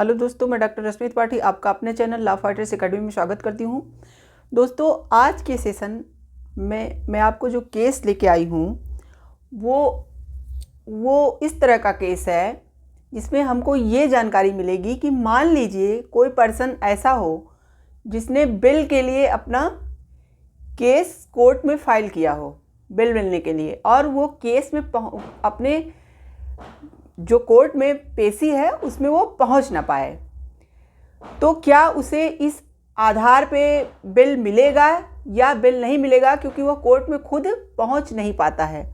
Hello दोस्तों, मैं doctor रश्मि त्रिपाठी आपका अपने चैनल लॉ फाइटर्स एकेडमी में स्वागत करती हूँ। दोस्तों, आज के सेशन में मैं आपको जो केस लेके आई हूँ वो इस तरह का केस है जिसमें हमको ये जानकारी मिलेगी कि मान लीजिए कोई पर्सन ऐसा हो जिसने बिल के लिए अपना केस कोर्ट में फाइल किया हो बिल मिलने के लिए, और वो केस में अपने जो कोर्ट में पेशी है उसमें वो पहुंच ना पाए, तो क्या उसे इस आधार पे बिल मिलेगा या बिल नहीं मिलेगा, क्योंकि वो कोर्ट में खुद पहुंच नहीं पाता है।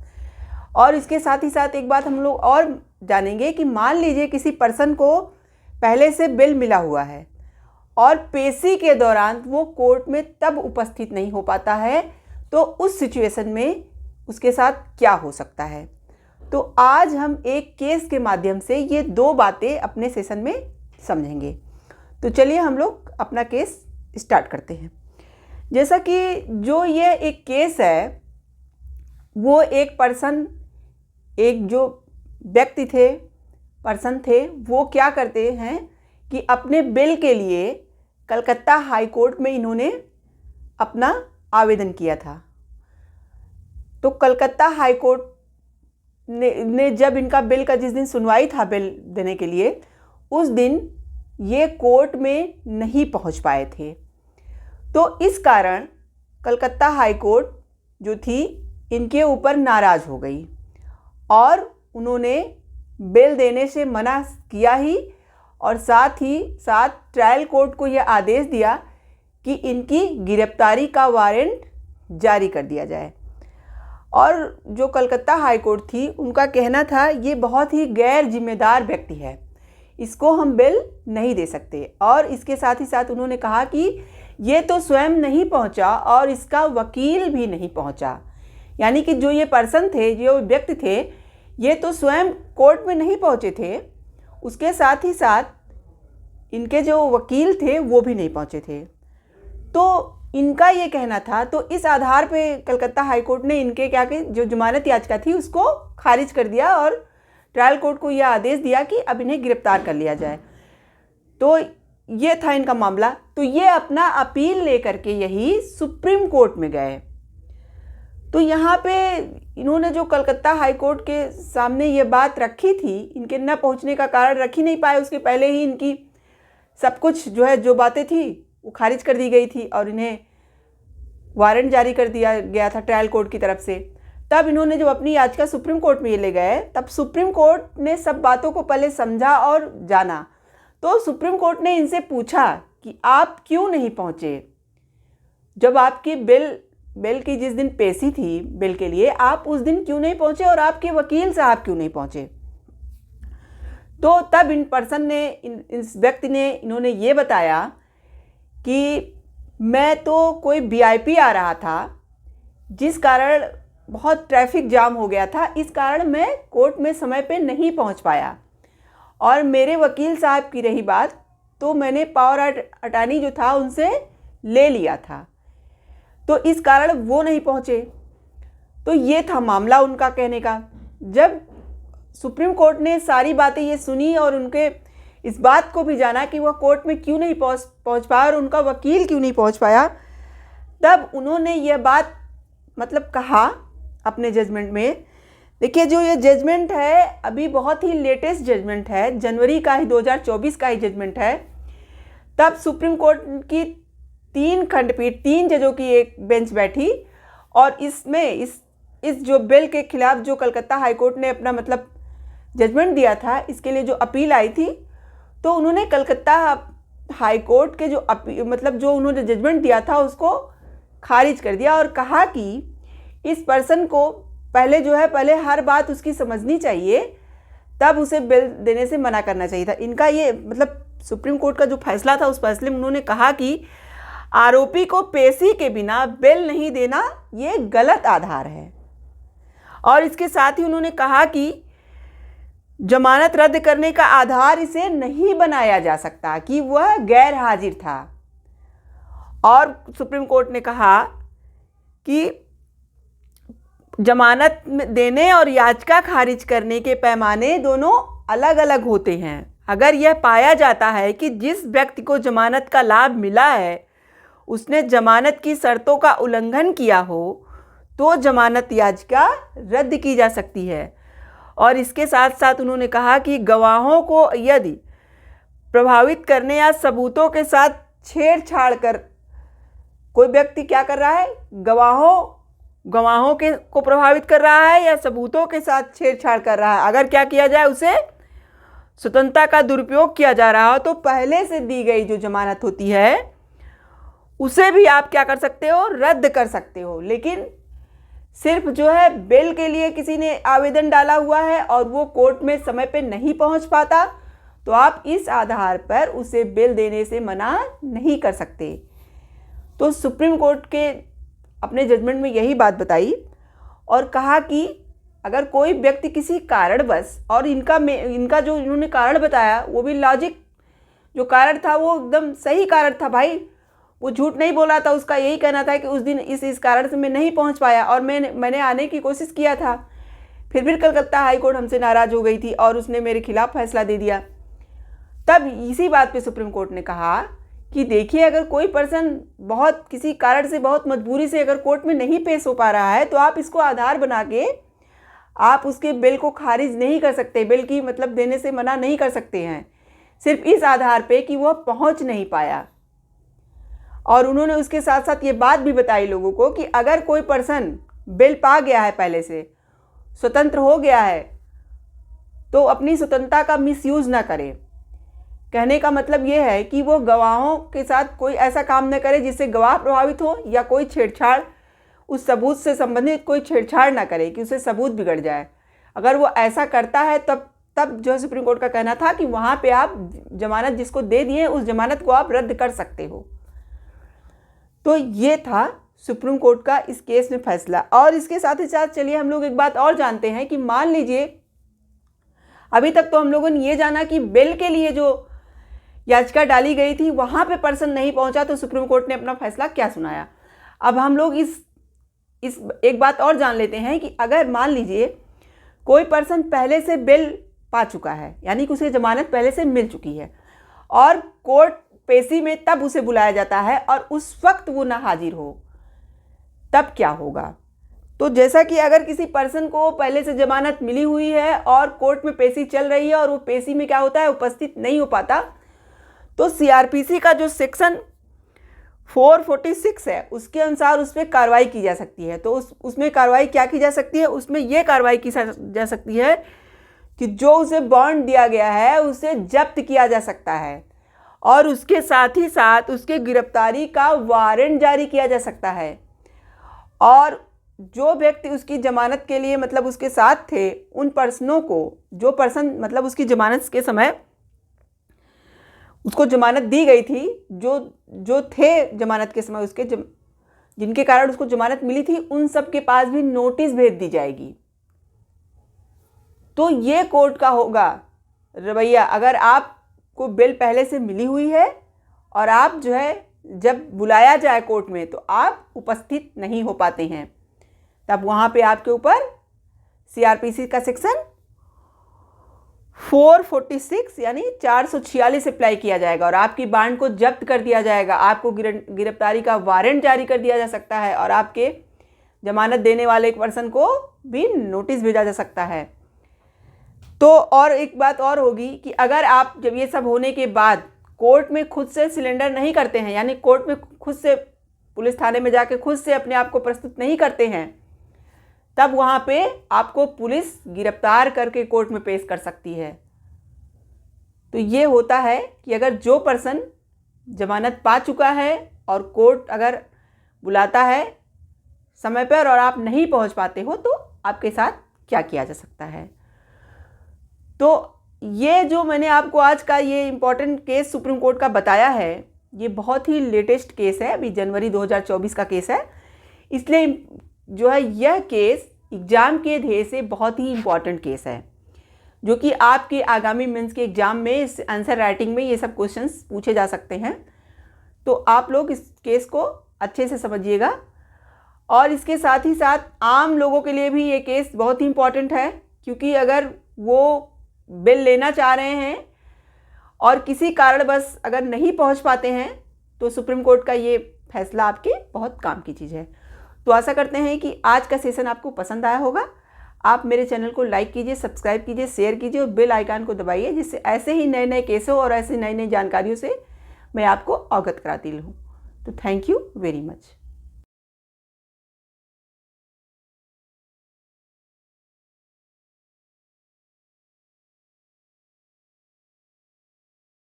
और इसके साथ ही साथ एक बात हम लोग और जानेंगे कि मान लीजिए किसी पर्सन को पहले से बिल मिला हुआ है और पेशी के दौरान वो कोर्ट में तब उपस्थित नहीं हो पाता है, तो उस सिचुएशन में उसके साथ क्या हो सकता है। तो आज हम एक केस के माध्यम से ये दो बातें अपने सेशन में समझेंगे। तो चलिए हम लोग अपना केस स्टार्ट करते हैं। जैसा कि जो ये एक केस है, वो एक जो व्यक्ति थे, पर्सन थे, वो क्या करते हैं कि अपने बिल के लिए कलकत्ता हाई कोर्ट में इन्होंने अपना आवेदन किया था। तो कलकत्ता हाई कोर्ट ने जब इनका बिल का जिस दिन सुनवाई था बिल देने के लिए, उस दिन ये कोर्ट में नहीं पहुंच पाए थे। तो इस कारण कलकत्ता हाई कोर्ट जो थी इनके ऊपर नाराज़ हो गई और उन्होंने बिल देने से मना किया ही, और साथ ही साथ ट्रायल कोर्ट को यह आदेश दिया कि इनकी गिरफ्तारी का वारंट जारी कर दिया जाए। और जो कलकत्ता हाई कोर्ट थी, उनका कहना था ये बहुत ही गैर जिम्मेदार व्यक्ति है, इसको हम बिल नहीं दे सकते। और इसके साथ ही साथ उन्होंने कहा कि ये तो स्वयं नहीं पहुंचा और इसका वकील भी नहीं पहुंचा, यानी कि जो ये पर्सन थे, जो व्यक्ति थे, ये तो स्वयं कोर्ट में नहीं पहुंचे थे, उसके साथ ही साथ इनके जो वकील थे वो भी नहीं पहुंचे थे। तो इनका ये कहना था, तो इस आधार पे कलकत्ता हाई कोर्ट ने इनके जो जमानत याचिका थी उसको खारिज कर दिया और ट्रायल कोर्ट को यह आदेश दिया कि अब इन्हें गिरफ्तार कर लिया जाए। तो ये था इनका मामला। तो ये अपना अपील लेकर के यही सुप्रीम कोर्ट में गए। तो यहाँ पे इन्होंने जो कलकत्ता हाई कोर्ट के सामने ये बात रखी थी, इनके न पहुँचने का कारण रख ही नहीं पाए, उसके पहले ही इनकी सब कुछ जो बातें थी वो खारिज कर दी गई थी और इन्हें वारंट जारी कर दिया गया था ट्रायल कोर्ट की तरफ से। तब इन्होंने जब अपनी याचिका सुप्रीम कोर्ट में ये ले गए, तब सुप्रीम कोर्ट ने सब बातों को पहले समझा और जाना। तो सुप्रीम कोर्ट ने इनसे पूछा कि आप क्यों नहीं पहुँचे, जब आपकी बिल की जिस दिन पेशी थी बिल के लिए, आप उस दिन क्यों नहीं पहुँचे और आपके वकील साहब क्यों नहीं पहुँचे। तो तब इन पर्सन ने, इस व्यक्ति ने, इन्होंने ये बताया कि मैं तो कोई वीआईपी आ रहा था, जिस कारण बहुत ट्रैफिक जाम हो गया था, इस कारण मैं कोर्ट में समय पे नहीं पहुंच पाया। और मेरे वकील साहब की रही बात, तो मैंने पावर अटॉर्नी जो था उनसे ले लिया था, तो इस कारण वो नहीं पहुंचे। तो ये था मामला उनका कहने का। जब सुप्रीम कोर्ट ने सारी बातें ये सुनी और उनके इस बात को भी जाना कि वह कोर्ट में क्यों नहीं पहुंच पाया और उनका वकील क्यों नहीं पहुंच पाया, तब उन्होंने यह बात कहा अपने जजमेंट में। देखिए, जो ये जजमेंट है अभी बहुत ही लेटेस्ट जजमेंट है, जनवरी का ही 2024 का ही जजमेंट है। तब सुप्रीम कोर्ट की 3 खंडपीठ, 3 जजों की एक बेंच बैठी और इसमें इस जो बिल के खिलाफ जो कलकत्ता हाई कोर्ट ने अपना जजमेंट दिया था, इसके लिए जो अपील आई थी, तो उन्होंने कलकत्ता हाई कोर्ट के जो उन्होंने जजमेंट दिया था उसको खारिज कर दिया और कहा कि इस पर्सन को पहले हर बात उसकी समझनी चाहिए, तब उसे बिल देने से मना करना चाहिए था। इनका ये सुप्रीम कोर्ट का जो फैसला था, उस फैसले में उन्होंने कहा कि आरोपी को पेशी के बिना बिल नहीं देना ये गलत आधार है। और इसके साथ ही उन्होंने कहा कि जमानत रद्द करने का आधार इसे नहीं बनाया जा सकता कि वह गैर हाजिर था। और सुप्रीम कोर्ट ने कहा कि जमानत देने और याचिका खारिज करने के पैमाने दोनों अलग अलग होते हैं। अगर यह पाया जाता है कि जिस व्यक्ति को जमानत का लाभ मिला है उसने जमानत की शर्तों का उल्लंघन किया हो तो जमानत याचिका रद्द की जा सकती है। और इसके साथ साथ उन्होंने कहा कि गवाहों को यदि प्रभावित करने या सबूतों के साथ छेड़छाड़ कर कोई व्यक्ति क्या कर रहा है, गवाहों को प्रभावित कर रहा है या सबूतों के साथ छेड़छाड़ कर रहा है, अगर क्या किया जाए उसे स्वतंत्रता का दुरुपयोग किया जा रहा हो तो पहले से दी गई जो जमानत होती है उसे भी आप क्या कर सकते हो, रद्द कर सकते हो। लेकिन सिर्फ जो है बेल के लिए किसी ने आवेदन डाला हुआ है और वो कोर्ट में समय पे नहीं पहुंच पाता तो आप इस आधार पर उसे बेल देने से मना नहीं कर सकते। तो सुप्रीम कोर्ट के अपने जजमेंट में यही बात बताई और कहा कि अगर कोई व्यक्ति किसी कारणवश, और इनका जो इन्होंने कारण बताया वो भी लॉजिक जो कारण था वो एकदम सही कारण था भाई, वो झूठ नहीं बोला था। उसका यही कहना था कि उस दिन इस कारण से मैं नहीं पहुंच पाया और मैंने आने की कोशिश किया था, फिर भी कलकत्ता हाई कोर्ट हमसे नाराज़ हो गई थी और उसने मेरे खिलाफ फैसला दे दिया। तब इसी बात पे सुप्रीम कोर्ट ने कहा कि देखिए अगर कोई पर्सन बहुत किसी कारण से बहुत मजबूरी से अगर कोर्ट में नहीं पेश हो पा रहा है तो आप इसको आधार बना के आप उसके बिल को खारिज नहीं कर सकते, बिल की मतलब देने से मना नहीं कर सकते हैं, सिर्फ इस आधार पे कि वह पहुंच नहीं पाया। और उन्होंने उसके साथ साथ ये बात भी बताई लोगों को कि अगर कोई पर्सन बिल पा गया है, पहले से स्वतंत्र हो गया है, तो अपनी स्वतंत्रता का मिसयूज़ ना करे। कहने का मतलब ये है कि वो गवाहों के साथ कोई ऐसा काम न करे जिससे गवाह प्रभावित हो या कोई छेड़छाड़, उस सबूत से संबंधित कोई छेड़छाड़ ना करे कि उससे सबूत बिगड़ जाए। अगर वो ऐसा करता है तब जो है सुप्रीम कोर्ट का कहना था कि वहाँ पे आप जमानत जिसको दे दिए उस जमानत को आप रद्द कर सकते हो। तो ये था सुप्रीम कोर्ट का इस केस में फैसला। और इसके साथ ही साथ चलिए हम लोग एक बात और जानते हैं कि मान लीजिए अभी तक तो हम लोगों ने ये जाना कि बेल के लिए जो याचिका डाली गई थी वहाँ पे पर्सन नहीं पहुँचा तो सुप्रीम कोर्ट ने अपना फैसला क्या सुनाया। अब हम लोग इस एक बात और जान लेते हैं कि अगर मान लीजिए कोई पर्सन पहले से बेल पा चुका है, यानी कि उसे जमानत पहले से मिल चुकी है और कोर्ट पेशी में तब उसे बुलाया जाता है और उस वक्त वो ना हाजिर हो, तब क्या होगा। तो जैसा कि अगर किसी पर्सन को पहले से जमानत मिली हुई है और कोर्ट में पेशी चल रही है और वो पेशी में क्या होता है उपस्थित नहीं हो पाता, तो सीआरपीसी का जो सेक्शन 446 है उसके अनुसार उस पर कार्रवाई की जा सकती है। तो उसमें कार्रवाई क्या की जा सकती है, उसमें ये कार्रवाई की जा सकती है कि जो उसे बॉन्ड दिया गया है उसे जब्त किया जा सकता है और उसके साथ ही साथ उसके गिरफ्तारी का वारंट जारी किया जा सकता है। और जो व्यक्ति उसकी जमानत के लिए मतलब उसके साथ थे उन पर्सनों को, जो पर्सन मतलब उसकी जमानत के समय उसको जमानत दी गई थी, जो थे जमानत के समय उसके जिनके कारण उसको जमानत मिली थी, उन सब के पास भी नोटिस भेज दी जाएगी। तो ये कोर्ट का होगा रवैया अगर आपको बेल पहले से मिली हुई है और आप जो है जब बुलाया जाए कोर्ट में तो आप उपस्थित नहीं हो पाते हैं, तब वहाँ पे आपके ऊपर सीआरपीसी का सेक्शन 446 यानी 446 अप्लाई किया जाएगा और आपकी बॉन्ड को जब्त कर दिया जाएगा। आपको गिरफ्तारी का वारंट जारी कर दिया जा सकता है और आपके जमानत देने वाले एक पर्सन को भी नोटिस भेजा जा सकता है। तो और एक बात और होगी कि अगर आप जब ये सब होने के बाद कोर्ट में खुद से सिलेंडर नहीं करते हैं, यानी कोर्ट में खुद से पुलिस थाने में जाके खुद से अपने आप को प्रस्तुत नहीं करते हैं, तब वहाँ पे आपको पुलिस गिरफ्तार करके कोर्ट में पेश कर सकती है। तो ये होता है कि अगर जो पर्सन जमानत पा चुका है और कोर्ट अगर बुलाता है समय पर और आप नहीं पहुँच पाते हो तो आपके साथ क्या किया जा सकता है। तो ये जो मैंने आपको आज का ये इम्पॉर्टेंट केस सुप्रीम कोर्ट का बताया है, ये बहुत ही लेटेस्ट केस है, अभी जनवरी 2024 का केस है। इसलिए जो है यह केस एग्ज़ाम के ध्येय से बहुत ही इम्पॉर्टेंट केस है, जो कि आपके आगामी मेंस के एग्ज़ाम में इस आंसर राइटिंग में ये सब क्वेश्चंस पूछे जा सकते हैं। तो आप लोग इस केस को अच्छे से समझिएगा। और इसके साथ ही साथ आम लोगों के लिए भी ये केस बहुत ही इम्पॉर्टेंट है, क्योंकि अगर वो बिल लेना चाह रहे हैं और किसी कारणवश अगर नहीं पहुंच पाते हैं तो सुप्रीम कोर्ट का ये फैसला आपके बहुत काम की चीज़ है। तो आशा करते हैं कि आज का सेशन आपको पसंद आया होगा। आप मेरे चैनल को लाइक कीजिए, सब्सक्राइब कीजिए, शेयर कीजिए और बेल आइकन को दबाइए, जिससे ऐसे ही नए नए केसों और ऐसी नई नई जानकारियों से मैं आपको अवगत कराती रहूँ। तो थैंक यू वेरी मच।